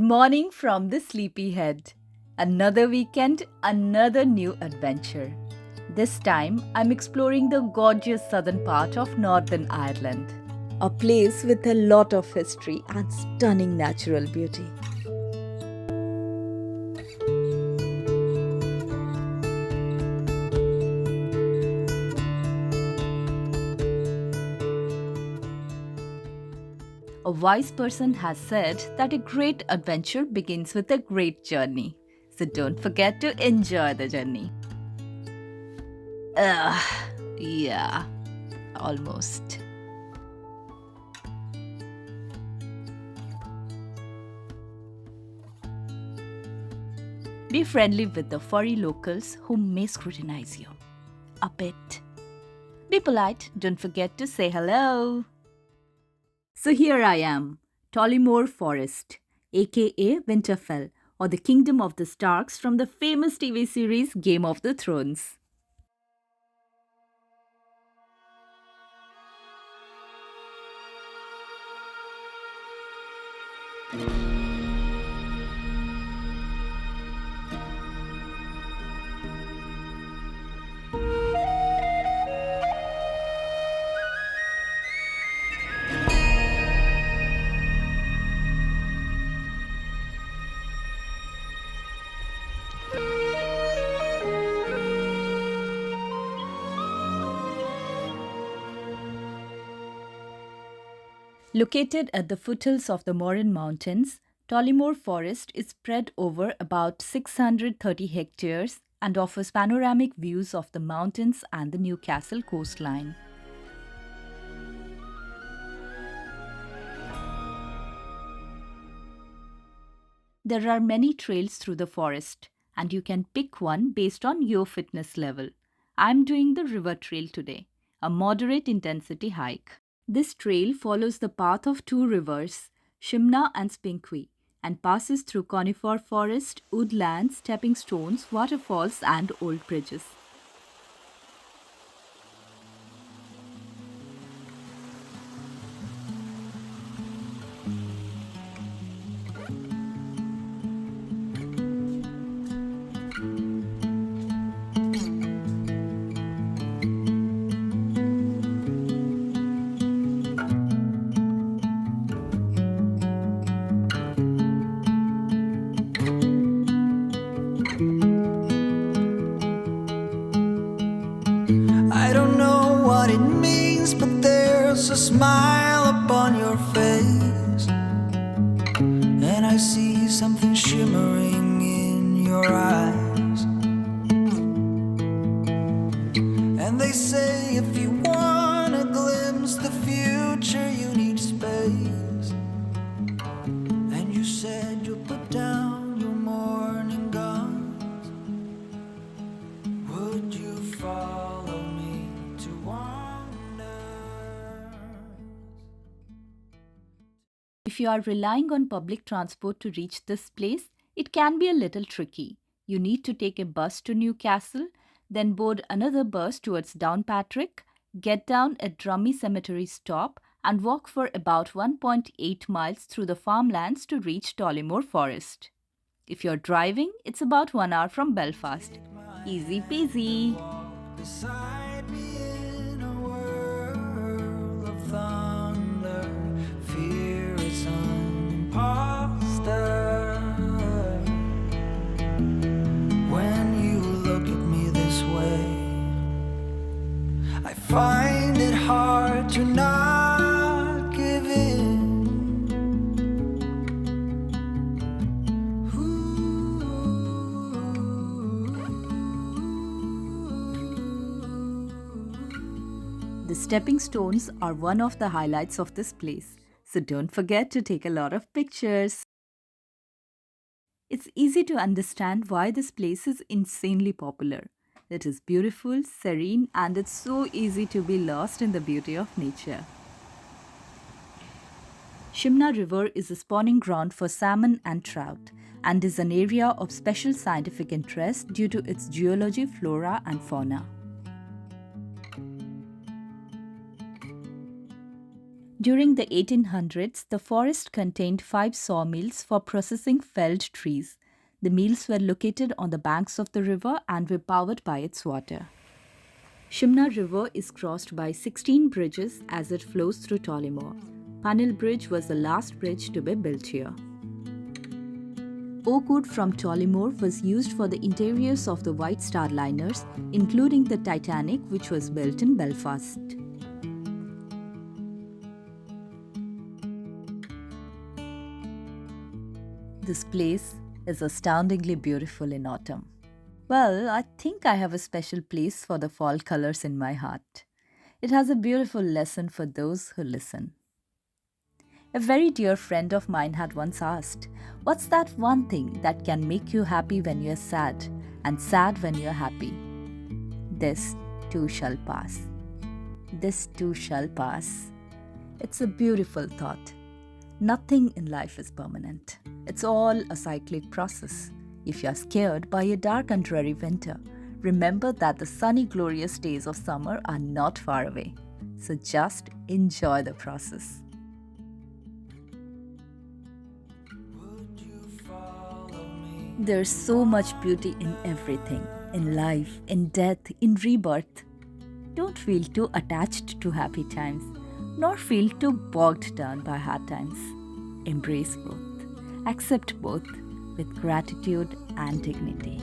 morning from the sleepyhead. Another weekend, another new adventure. This time, I'm exploring the gorgeous southern part of Northern Ireland. A place with a lot of history and stunning natural beauty. A wise person has said that a great adventure begins with a great journey. So don't forget to enjoy the journey. Yeah, almost. Be friendly with the furry locals who may scrutinize you a bit. Be polite, don't forget to say hello. So here I am, Tollymore Forest, aka Winterfell, or the Kingdom of the Starks from the famous TV series Game of the Thrones. Located at the foothills of the Moran Mountains, Tollymore Forest is spread over about 630 hectares and offers panoramic views of the mountains and the Newcastle coastline. There are many trails through the forest, and you can pick one based on your fitness level. I'm doing the river trail today, a moderate intensity hike. This trail follows the path of two rivers, Shimna and Spinkwe, and passes through conifer forest, woodlands, stepping stones, waterfalls, and old bridges. I don't know what it means, but there's a smile upon your face, and I see something shimmering in your eyes. And they say if you want to glimpse the future, you need space. And you said you'll put down your morning guns. Would you follow me to wander? If you are relying on public transport to reach this place, it can be a little tricky. You need to take a bus to Newcastle, then board another bus towards Downpatrick, get down at Drummy Cemetery stop, and walk for about 1.8 miles through the farmlands to reach Tollymore Forest. If you're driving, it's about 1 hour from Belfast. Easy peasy. Beside me in a whirl of thunder, fear is an imposter. When you look at me this way, I find it hard to not give in. The stepping stones are one of the highlights of this place, so don't forget to take a lot of pictures. It's easy to understand why this place is insanely popular. It is beautiful, serene, and it's so easy to be lost in the beauty of nature. Shimna River is a spawning ground for salmon and trout and is an area of special scientific interest due to its geology, flora, and fauna. During the 1800s, the forest contained 5 sawmills for processing felled trees. The mills were located on the banks of the river and were powered by its water. Shimna River is crossed by 16 bridges as it flows through Tollymore. Panel Bridge was the last bridge to be built here. Oak wood from Tollymore was used for the interiors of the White Star liners, including the Titanic, which was built in Belfast. This place is astoundingly beautiful in autumn. Well, I think I have a special place for the fall colors in my heart. It has a beautiful lesson for those who listen. A very dear friend of mine had once asked, "What's that one thing that can make you happy when you're sad and sad when you're happy?" This too shall pass. This too shall pass. It's a beautiful thought. Nothing in life is permanent. It's all a cyclic process. If you're scared by a dark and dreary winter, remember that the sunny, glorious days of summer are not far away. So just enjoy the process. There's so much beauty in everything, in life, in death, in rebirth. Don't feel too attached to happy times, nor feel too bogged down by hard times. Embrace both. Accept both with gratitude and dignity.